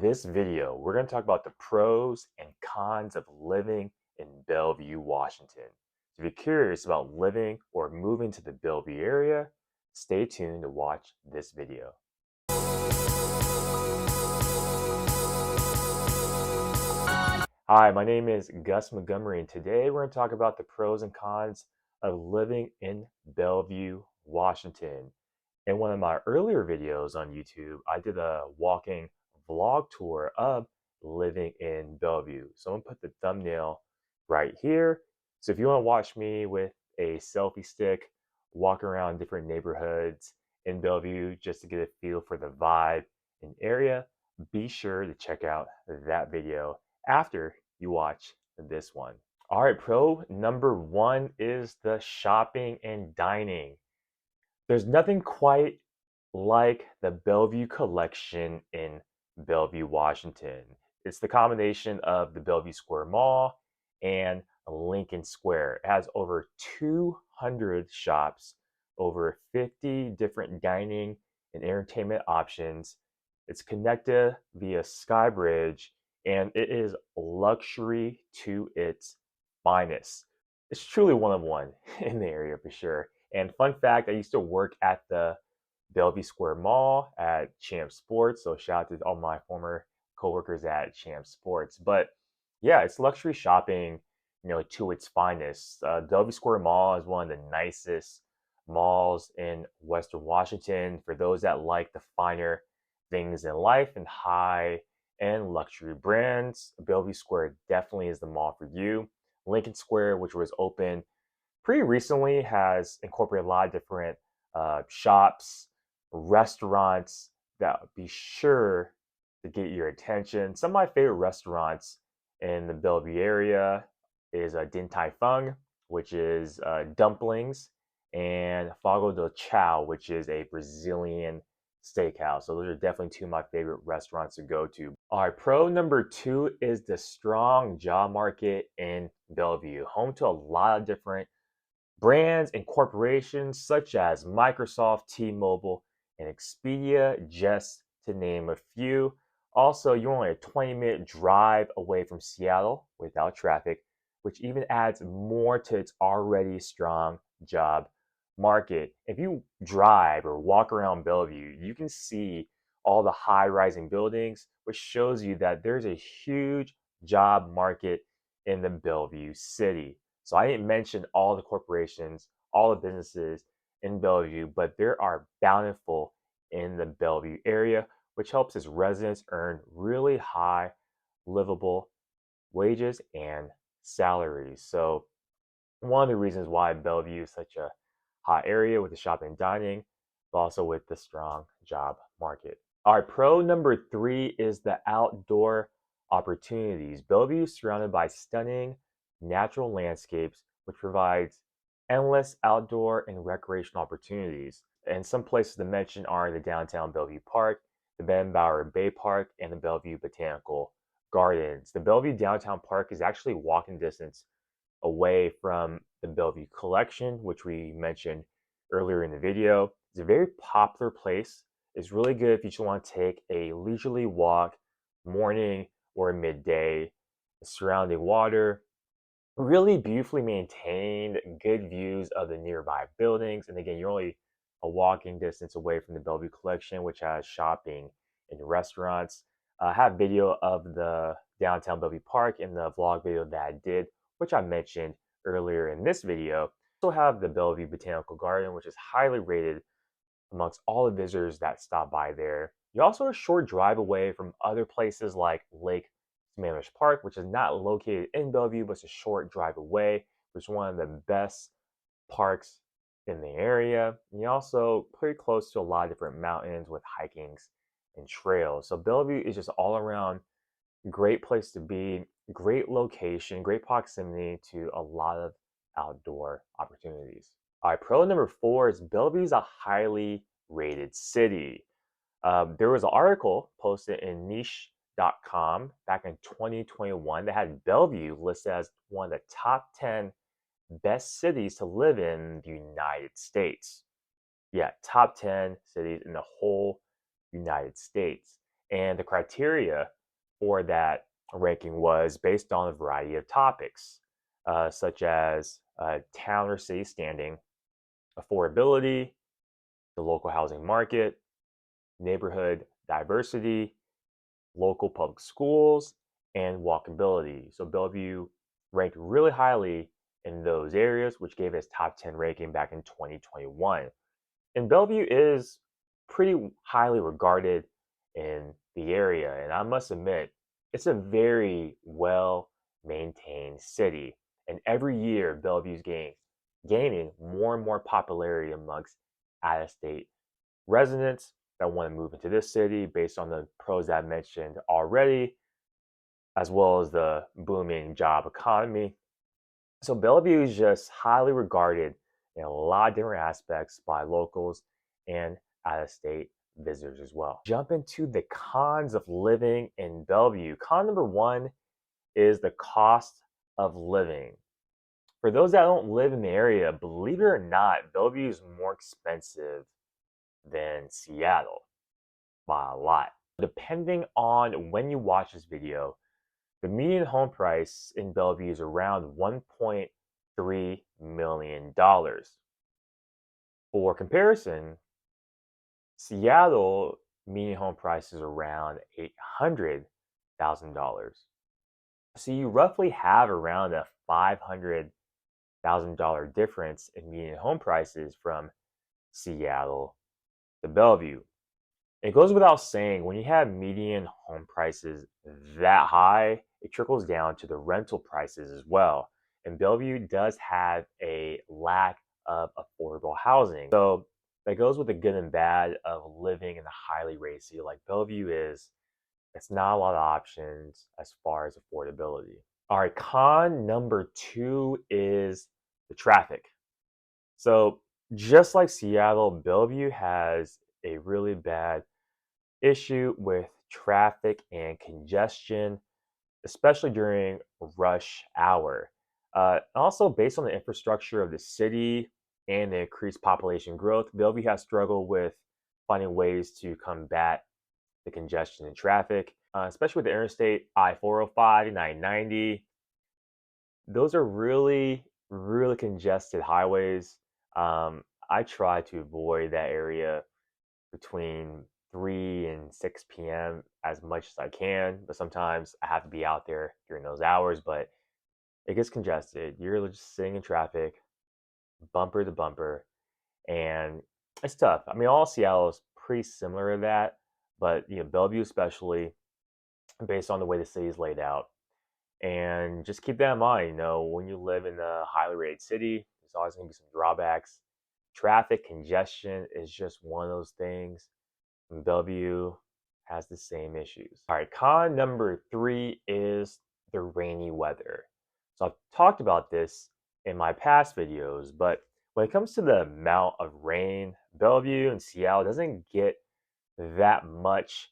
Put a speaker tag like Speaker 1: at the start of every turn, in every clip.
Speaker 1: this video, we're going to talk about the pros and cons of living in Bellevue, Washington. So if you're curious about living or moving to the Bellevue area, stay tuned to watch this video. Hi, my name is Gus Montgomery, and today we're going to talk about the pros and cons of living in Bellevue, Washington. In one of my earlier videos on YouTube, I did a walking vlog tour of living in Bellevue. So I'm gonna put the thumbnail right here. So if you want to watch me with a selfie stick, walk around different neighborhoods in Bellevue just to get a feel for the vibe and area, be sure to check out that video after you watch this one. All right, pro number one is the shopping and dining. There's nothing quite like the Bellevue Collection in Bellevue, Washington. It's the combination of the Bellevue Square Mall and Lincoln Square. It has over 200 shops, over 50 different dining and entertainment options. It's connected via Sky Bridge, and it is luxury to its finest. It's truly one of one in the area for sure. And fun fact, I used to work at the Bellevue Square Mall at Champ Sports. So shout out to all my former coworkers at Champ Sports. But yeah, it's luxury shopping, to its finest. Bellevue Square Mall is one of the nicest malls in Western Washington. For those that like the finer things in life and high and luxury brands, Bellevue Square definitely is the mall for you. Lincoln Square, which was open pretty recently, has incorporated a lot of different shops, restaurants that would be sure to get your attention. Some of my favorite restaurants in the Bellevue area is Din Tai Fung, which is dumplings, and Fogo de Chao, which is a Brazilian steakhouse. So those are definitely two of my favorite restaurants to go to. All right, pro number two is the strong job market in Bellevue, home to a lot of different brands and corporations such as Microsoft, T-Mobile, and Expedia, just to name a few. Also, you're only a 20-minute drive away from Seattle without traffic, which even adds more to its already strong job market. If you drive or walk around Bellevue, you can see all the high-rising buildings, which shows you that there's a huge job market in the Bellevue city. So I didn't mention all the corporations, all the businesses in Bellevue, but there are bountiful in the Bellevue area, which helps its residents earn really high livable wages and salaries. So one of the reasons why Bellevue is such a hot area with the shopping and dining, but also with the strong job market. All right, pro number three is the outdoor opportunities. Bellevue is surrounded by stunning natural landscapes, which provides endless outdoor and recreational opportunities. And some places to mention are the downtown Bellevue Park, the Ben Bauer Bay Park, and the Bellevue Botanical Gardens. The Bellevue Downtown Park is actually walking distance away from the Bellevue Collection, which we mentioned earlier in the video. It's a very popular place. It's really good if you just want to take a leisurely walk, morning or midday. The surrounding water, really beautifully maintained, good views of the nearby buildings. And again, you're only a walking distance away from the Bellevue Collection, which has shopping and restaurants. I have video of the downtown Bellevue Park in the vlog video that I did, which I mentioned earlier in this video. Also have the Bellevue Botanical Garden, which is highly rated amongst all the visitors that stop by there. You're also a short drive away from other places like Lake Sammamish Park, which is not located in Bellevue, but it's a short drive away, which is one of the best parks in the area. And you're also pretty close to a lot of different mountains with hikings and trails. So Bellevue is just all around great place to be, great location, great proximity to a lot of outdoor opportunities. All right, pro number four is Bellevue is a highly rated city. There was an article posted in niche.com back in 2021 that had Bellevue listed as one of the top 10 best cities to live in the United States. Yeah, top 10 cities in the whole United States. And the criteria for that ranking was based on a variety of topics, such as town or city standing, affordability, the local housing market, neighborhood diversity, local public schools, and walkability. So Bellevue ranked really highly in those areas, which gave us top 10 ranking back in 2021. And Bellevue is pretty highly regarded in the area. And I must admit, it's a very well maintained city. And every year, Bellevue's gaining more and more popularity amongst out of state residents that want to move into this city based on the pros that I mentioned already, as well as the booming job economy. So Bellevue is just highly regarded in a lot of different aspects by locals and out-of-state visitors as well. Jump into the cons of living in Bellevue. Con number one is the cost of living. For those that don't live in the area, believe it or not, Bellevue is more expensive than Seattle by a lot. Depending on when you watch this video, the median home price in Bellevue is around $1.3 million. For comparison, Seattle median home price is around $800,000. So you roughly have around a $500,000 difference in median home prices from Seattle to Bellevue. It goes without saying, when you have median home prices that high, it trickles down to the rental prices as well. And Bellevue does have a lack of affordable housing. So that goes with the good and bad of living in a highly rated city like Bellevue is. It's not a lot of options as far as affordability. All right, con number two is the traffic. So just like Seattle, Bellevue has a really bad issue with traffic and congestion, especially during rush hour. Also, based on the infrastructure of the city and the increased population growth, Bellevue has struggled with finding ways to combat the congestion and traffic, especially with the interstate I-405 and I-90. Those are really, really congested highways. I try to avoid that area between 3 and 6 p.m. as much as I can, but sometimes I have to be out there during those hours, but it gets congested. You're just sitting in traffic, bumper to bumper, and it's tough. I mean, all Seattle is pretty similar to that, but Bellevue especially, based on the way the city is laid out. And just keep that in mind, when you live in a highly rated city, there's always going to be some drawbacks. Traffic congestion is just one of those things. And Bellevue has the same issues. All right, con number three is the rainy weather. So I've talked about this in my past videos, but when it comes to the amount of rain, Bellevue and Seattle doesn't get that much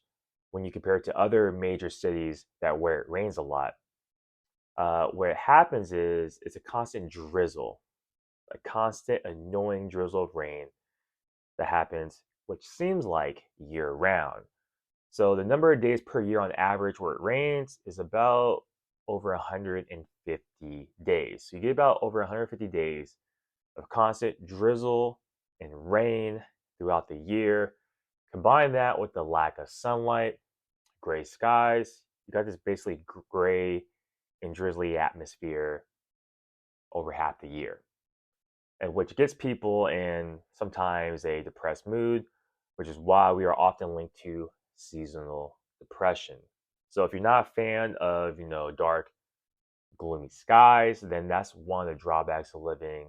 Speaker 1: when you compare it to other major cities where it rains a lot. What happens is it's a constant drizzle, a constant annoying drizzle of rain that happens, which seems like year round. So the number of days per year on average where it rains is about over 150 days. So you get about over 150 days of constant drizzle and rain throughout the year. Combine that with the lack of sunlight, gray skies, you got this basically gray and drizzly atmosphere over half the year, and which gets people in sometimes a depressed mood, which is why we are often linked to seasonal depression. So if you're not a fan of, dark, gloomy skies, then that's one of the drawbacks of living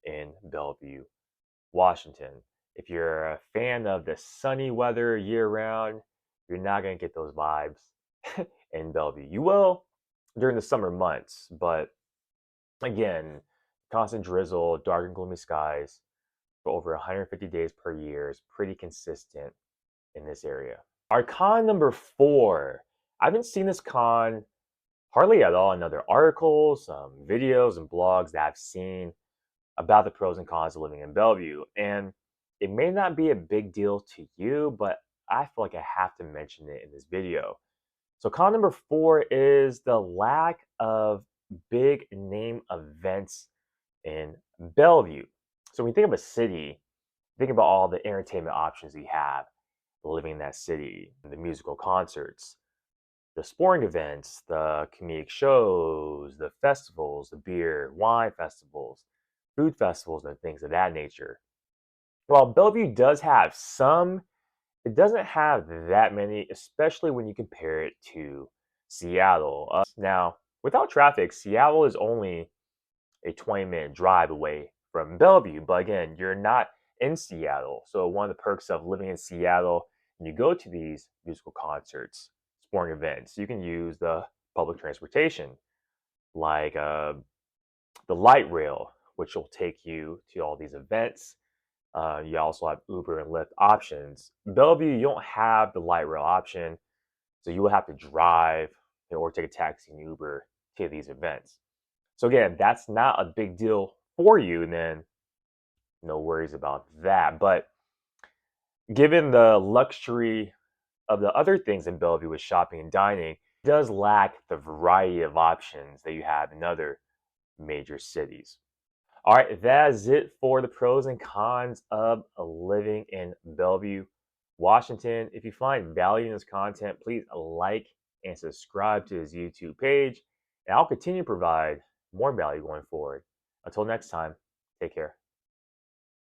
Speaker 1: in Bellevue, Washington. If you're a fan of the sunny weather year round, you're not going to get those vibes in Bellevue. You will during the summer months, but again, constant drizzle, dark and gloomy skies for over 150 days per year is pretty consistent in this area. Our con number four. I haven't seen this con hardly at all in other articles, videos, and blogs that I've seen about the pros and cons of living in Bellevue. And it may not be a big deal to you, but I feel like I have to mention it in this video. So con number 4 is the lack of big name events in Bellevue. So when you think of a city, think about all the entertainment options you have living in that city, the musical concerts, the sporting events, the comedic shows, the festivals, the beer, wine festivals, food festivals, and things of that nature. While Bellevue does have some, it doesn't have that many, especially when you compare it to Seattle. Now, without traffic, Seattle is only a 20-minute drive away from Bellevue. But again, you're not in Seattle. So one of the perks of living in Seattle, when you go to these musical concerts, sporting events, you can use the public transportation, like the light rail, which will take you to all these events. You also have Uber and Lyft options. Bellevue, you don't have the light rail option, so you will have to drive or take a taxi and Uber to these events. So again, that's not a big deal for you, and then no worries about that. But given the luxury of the other things in Bellevue with shopping and dining, it does lack the variety of options that you have in other major cities. All right, that is it for the pros and cons of living in Bellevue, Washington. If you find value in this content, please like and subscribe to his YouTube page, and I'll continue to provide more value going forward. Until next time, take care.